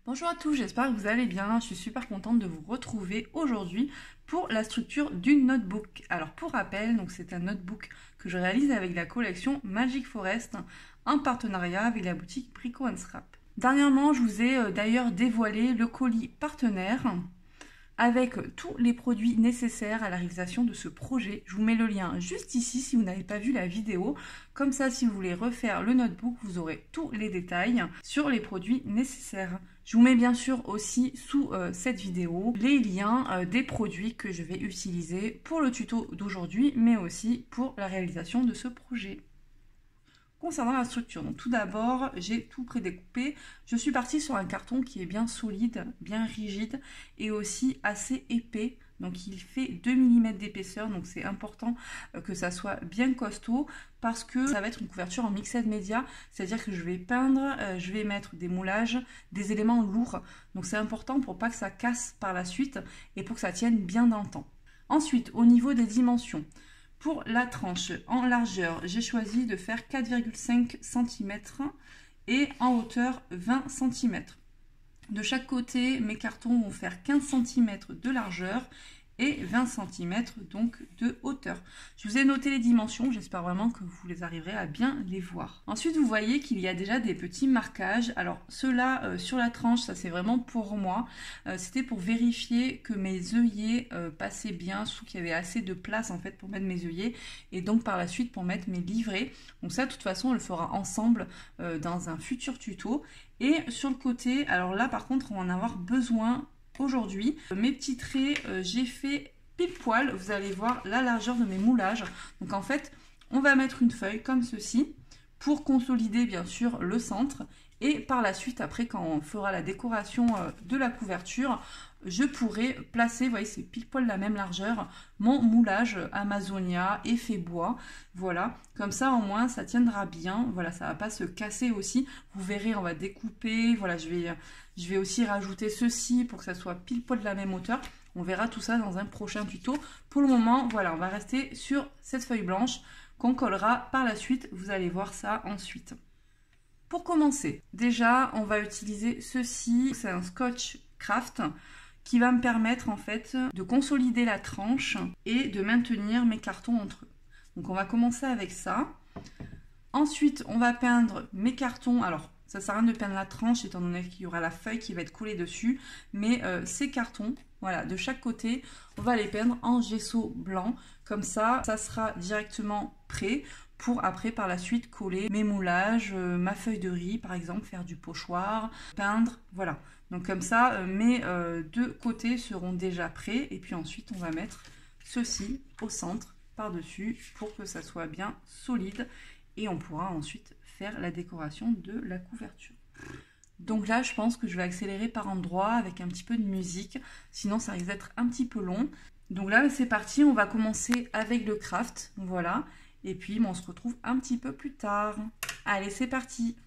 Bonjour à tous, j'espère que vous allez bien. Je suis super contente de vous retrouver aujourd'hui pour la structure du notebook. Alors pour rappel, donc c'est un notebook que je réalise avec la collection Magic Forest en partenariat avec la boutique Brico & Scrap. Dernièrement, je vous ai d'ailleurs dévoilé le colis partenaire avec tous les produits nécessaires à la réalisation de ce projet. Je vous mets le lien juste ici si vous n'avez pas vu la vidéo. Comme ça, si vous voulez refaire le notebook, vous aurez tous les détails sur les produits nécessaires. Je vous mets bien sûr aussi sous cette vidéo les liens des produits que je vais utiliser pour le tuto d'aujourd'hui, mais aussi pour la réalisation de ce projet. Concernant la structure, donc tout d'abord, j'ai tout prédécoupé. Je suis partie sur un carton qui est bien solide, bien rigide et aussi assez épais. Donc il fait 2 mm d'épaisseur, donc c'est important que ça soit bien costaud parce que ça va être une couverture en mixed media, c'est-à-dire que je vais peindre, je vais mettre des moulages, des éléments lourds. Donc c'est important pour pas que ça casse par la suite et pour que ça tienne bien dans le temps. Ensuite, au niveau des dimensions, pour la tranche en largeur, j'ai choisi de faire 4,5 cm et en hauteur 20 cm. De chaque côté, mes cartons vont faire 15 cm de largeur et 20 cm donc de hauteur. Je vous ai noté les dimensions, j'espère vraiment que vous les arriverez à bien les voir. Ensuite, vous voyez qu'il y a déjà des petits marquages. Alors ceux-là sur la tranche, ça c'est vraiment pour moi. C'était pour vérifier que mes œillets passaient bien, qu'il y avait assez de place en fait pour mettre mes œillets et donc par la suite pour mettre mes livrets. Donc ça, de toute façon, on le fera ensemble dans un futur tuto. Et sur le côté, alors là par contre, on va en avoir besoin aujourd'hui. Mes petits traits, j'ai fait pile poil, vous allez voir la largeur de mes moulages. Donc en fait, on va mettre une feuille comme ceci pour consolider bien sûr le centre. Et par la suite, après quand on fera la décoration de la couverture, je pourrai placer, vous voyez c'est pile poil la même largeur, mon moulage Amazonia effet bois. Voilà, comme ça au moins ça tiendra bien, voilà, ça va pas se casser aussi. Vous verrez, on va découper, voilà, je vais aussi rajouter ceci pour que ça soit pile poil de la même hauteur. On verra tout ça dans un prochain tuto. Pour le moment, voilà, on va rester sur cette feuille blanche qu'on collera par la suite, vous allez voir ça ensuite. Pour commencer, déjà, on va utiliser ceci, c'est un scotch craft qui va me permettre en fait de consolider la tranche et de maintenir mes cartons entre eux. Donc on va commencer avec ça. Ensuite, on va peindre mes cartons. Alors, ça sert à rien de peindre la tranche étant donné qu'il y aura la feuille qui va être collée dessus. Mais ces cartons, voilà, de chaque côté, on va les peindre en gesso blanc. Comme ça, ça sera directement prêt pour après par la suite coller mes moulages, ma feuille de riz par exemple, faire du pochoir, peindre, voilà. Donc comme ça, mes deux côtés seront déjà prêts et puis ensuite on va mettre ceci au centre par-dessus pour que ça soit bien solide et on pourra ensuite faire la décoration de la couverture. Donc là, je pense que je vais accélérer par endroits avec un petit peu de musique, sinon ça risque d'être un petit peu long. Donc là, c'est parti, on va commencer avec le craft, voilà. Et puis, on se retrouve un petit peu plus tard. Allez, c'est parti!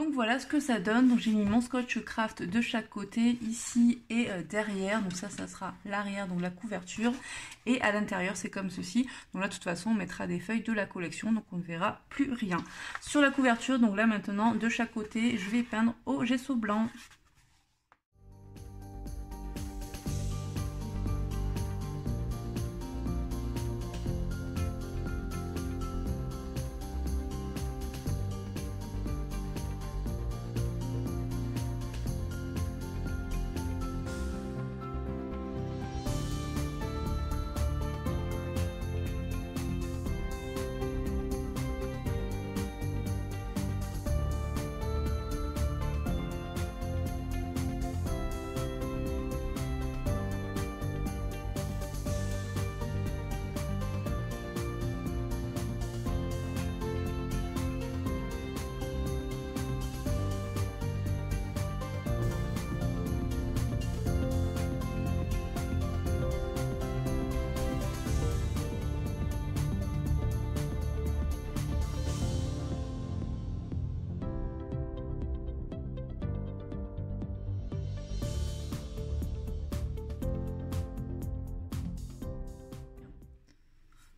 Donc voilà ce que ça donne. Donc j'ai mis mon scotch craft de chaque côté, ici et derrière. Donc ça sera l'arrière, donc la couverture. Et à l'intérieur c'est comme ceci. Donc là de toute façon on mettra des feuilles de la collection, donc on ne verra plus rien. Sur la couverture, donc là maintenant de chaque côté, je vais peindre au gesso blanc.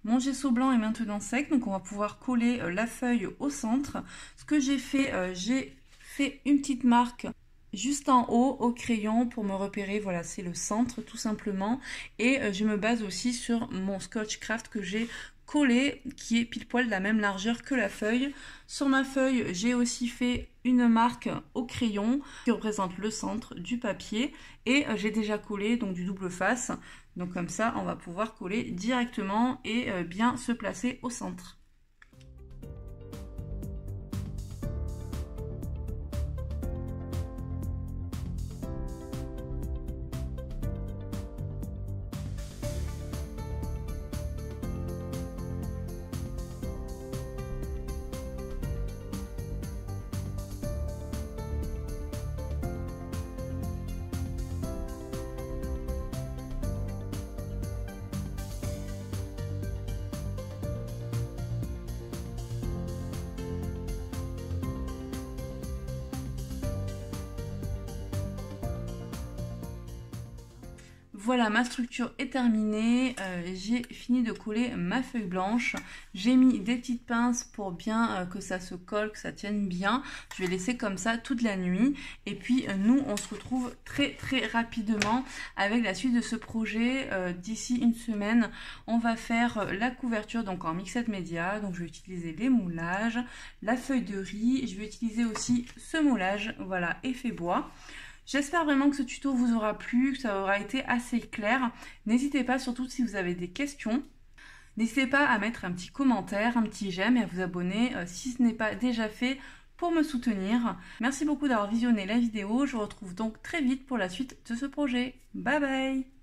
Mon gesso blanc est maintenant sec, donc on va pouvoir coller la feuille au centre. Ce que j'ai fait une petite marque juste en haut au crayon pour me repérer. Voilà, c'est le centre tout simplement. Et je me base aussi sur mon scotch craft que j'ai collé, qui est pile poil de la même largeur que la feuille. Sur ma feuille, j'ai aussi fait une marque au crayon qui représente le centre du papier. Et j'ai déjà collé donc du double face. Donc comme ça, on va pouvoir coller directement et bien se placer au centre. Voilà, ma structure est terminée, j'ai fini de coller ma feuille blanche, j'ai mis des petites pinces pour bien que ça se colle, que ça tienne bien. Je vais laisser comme ça toute la nuit et puis nous on se retrouve très rapidement avec la suite de ce projet. D'ici une semaine on va faire la couverture donc en mixette média, donc je vais utiliser les moulages, la feuille de riz, je vais utiliser aussi ce moulage, voilà, effet bois. J'espère vraiment que ce tuto vous aura plu, que ça aura été assez clair. N'hésitez pas, surtout si vous avez des questions. N'hésitez pas à mettre un petit commentaire, un petit j'aime et à vous abonner si ce n'est pas déjà fait pour me soutenir. Merci beaucoup d'avoir visionné la vidéo. Je vous retrouve donc très vite pour la suite de ce projet. Bye bye!